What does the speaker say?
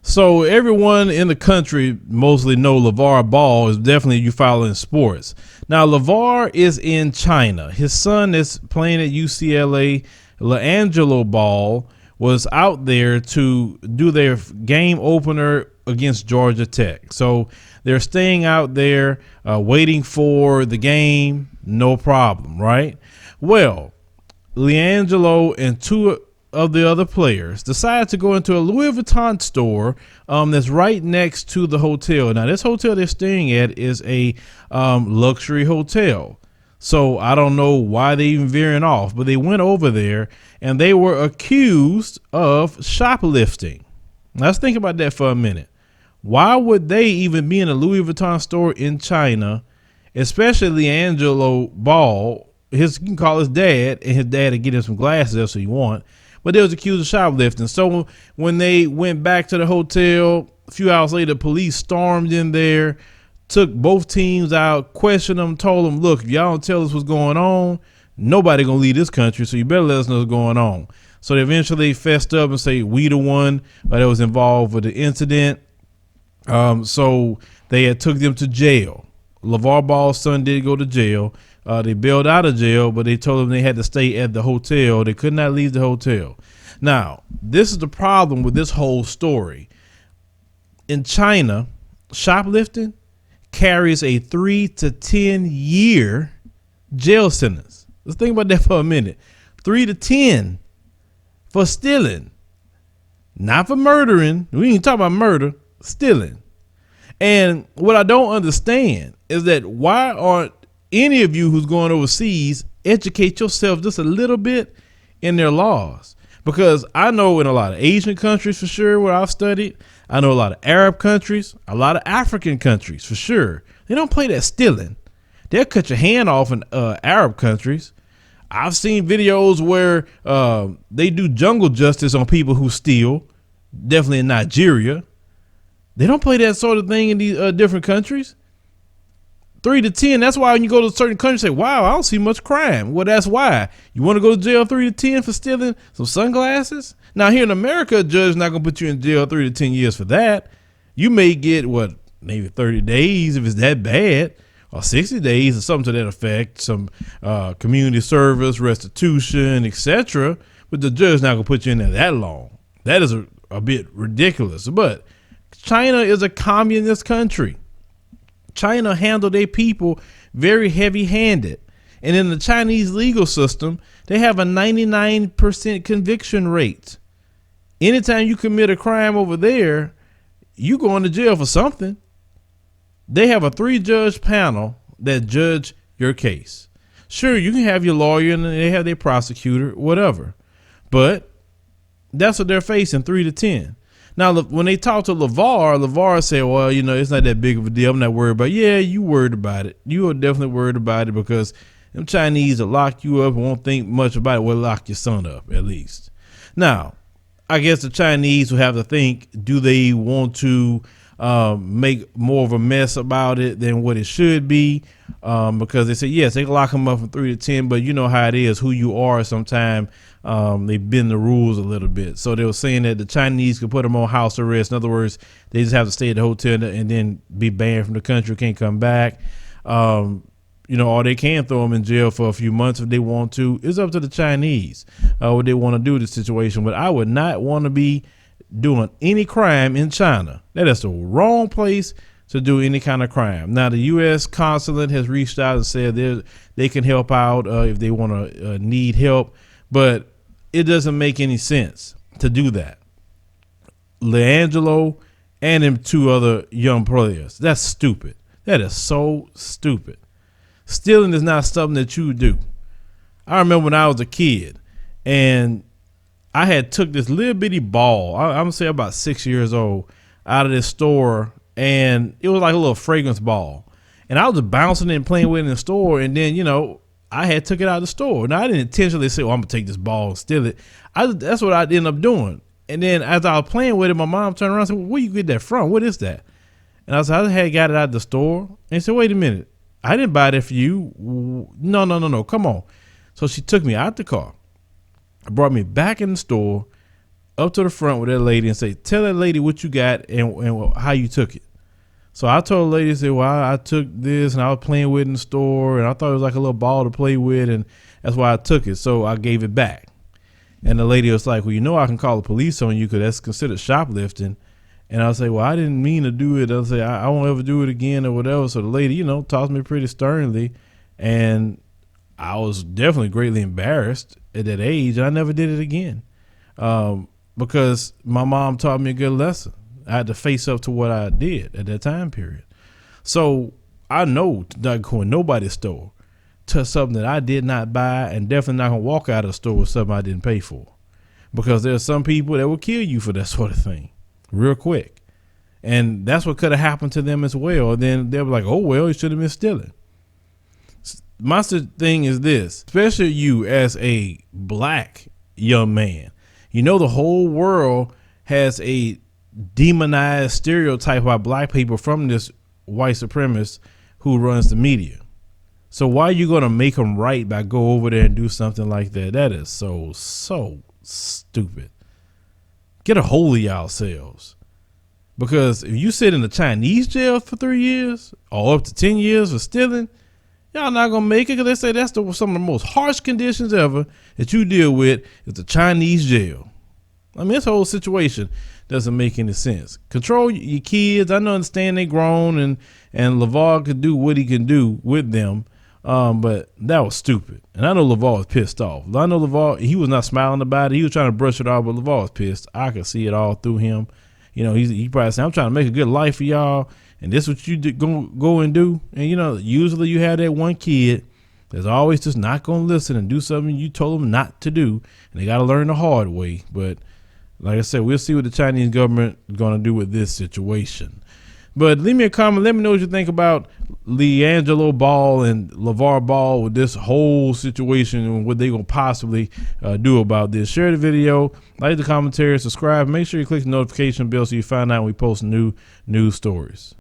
So everyone in the country mostly know LeVar Ball is definitely you following sports. Now LeVar is in China. His son is playing at UCLA. LiAngelo Ball was out there to do their game opener against Georgia Tech. So they're staying out there waiting for the game. No problem, right? Well, LiAngelo and two of the other players decided to go into a Louis Vuitton store that's right next to the hotel. Now, this hotel they're staying at is a luxury hotel. So I don't know why they even veering off, but they went over there and they were accused of shoplifting. Now, let's think about that for a minute. Why would they even be in a Louis Vuitton store in China, especially LiAngelo Ball? You can call his dad, and his dad to get him some glasses. That's what you want. But they was accused of shoplifting. So when they went back to the hotel, a few hours later, police stormed in there, took both teams out, questioned them, told them, look, if y'all don't tell us what's going on, nobody gonna leave this country, so you better let us know what's going on. So they eventually fessed up and say, we the one that was involved with the incident. So they had took them to jail. LeVar Ball's son did go to jail. They bailed out of jail, but they told them they had to stay at the hotel. They could not leave the hotel. Now, this is the problem with this whole story. In China, shoplifting carries a 3 to 10 year jail sentence. Let's think about that for a minute. 3 to 10 for stealing, not for murdering. We ain't talking about murder, stealing. And what I don't understand is that why aren't any of you who's going overseas educate yourself just a little bit in their laws? Because I know in a lot of Asian countries for sure where I've studied, I know a lot of Arab countries, a lot of African countries for sure. They don't play that stealing. They'll cut your hand off in Arab countries. I've seen videos where they do jungle justice on people who steal, definitely in Nigeria. They don't play that sort of thing in these different countries. 3 to 10. That's why when you go to certain countries, say, wow, I don't see much crime. Well, that's why. You want to go to jail 3 to 10 for stealing some sunglasses? Now, here in America, a judge is not going to put you in jail 3 to 10 years for that. You may get, maybe 30 days if it's that bad, or 60 days or something to that effect, some community service, restitution, etc. But the judge is not going to put you in there that long. That is a bit ridiculous. But China is a communist country. China handled their people very heavy-handed. And in the Chinese legal system, they have a 99% conviction rate. Anytime you commit a crime over there, you going to jail for something. They have a 3-judge panel that judge your case. Sure, you can have your lawyer and they have their prosecutor, whatever. But that's what they're facing, 3 to 10. Now, when they talk to LeVar said, well, it's not that big of a deal. I'm not worried about it. Yeah, you worried about it. You are definitely worried about it because them Chinese will lock you up and won't think much about it. Well, lock your son up, at least. Now, I guess the Chinese will have to think, do they want to make more of a mess about it than what it should be? Because they say, yes, they can lock them up from 3 to 10, but you know how it is, who you are sometimes. They bend the rules a little bit. So they were saying that the Chinese could put them on house arrest. In other words, they just have to stay at the hotel and then be banned from the country, can't come back. Or they can throw them in jail for a few months if they want to. It's up to the Chinese what they want to do with the situation. But I would not want to be doing any crime in China. That is the wrong place to do any kind of crime. Now, the U.S. consulate has reached out and said they can help out if they want to need help. But it doesn't make any sense to do that. LiAngelo and them 2 other young players. That's stupid. That is so stupid. Stealing is not something that you do. I remember when I was a kid and I had took this little bitty ball. I'm going to say about 6 years old out of this store, and it was like a little fragrance ball. And I was just bouncing and playing with it in the store. And then, I had took it out of the store. Now, I didn't intentionally say, I'm going to take this ball and steal it. That's what I ended up doing. And then as I was playing with it, my mom turned around and said, where you get that from? What is that? And I said, I had got it out of the store. And said, wait a minute. I didn't buy that for you. No. Come on. So she took me out the car, brought me back in the store, up to the front with that lady and say, tell that lady what you got and how you took it. So I told the lady, say, well, I took this and I was playing with it in the store and I thought it was like a little ball to play with, and that's why I took it. So I gave it back. And the lady was like, well, you know, I can call the police on you because that's considered shoplifting. And I'll say, well, I didn't mean to do it. I'll say, I won't ever do it again or whatever. So the lady, you know, talked to me pretty sternly. And I was definitely greatly embarrassed at that age. And I never did it again because my mom taught me a good lesson. I had to face up to what I did at that time period. So I know not going to nobody's store to something that I did not buy, and definitely not going to walk out of the store with something I didn't pay for, because there's some people that will kill you for that sort of thing real quick. And that's what could have happened to them as well. Then they'll be like, oh, well, it should have been stealing. My thing is this, especially you as a black young man, you know, the whole world has a demonized stereotype about black people from this white supremacist who runs the media. So why are you going to make them right by go over there and do something like that? That is so stupid. Get a hold of yourselves. Because if you sit in the Chinese jail for 3 years or up to 10 years for stealing, y'all not going to make it, because they say that's some of the most harsh conditions ever that you deal with is the Chinese jail. I mean, this whole situation doesn't make any sense. Control your kids. I understand they grown and LeVar could do what he can do with them. But that was stupid. And I know LeVar was pissed off. I know LeVar, he was not smiling about it. He was trying to brush it off, but LeVar was pissed. I could see it all through him. You know, he probably said, I'm trying to make a good life for y'all, and this is what you go and do. And, you know, usually you have that one kid that's always just not going to listen and do something you told them not to do, and they got to learn the hard way. But like I said, we'll see what the Chinese government is going to do with this situation. But leave me a comment. Let me know what you think about LiAngelo Ball and LeVar Ball with this whole situation and what they're going to possibly do about this. Share the video, like the commentary, subscribe. Make sure you click the notification bell so you find out when we post new news stories.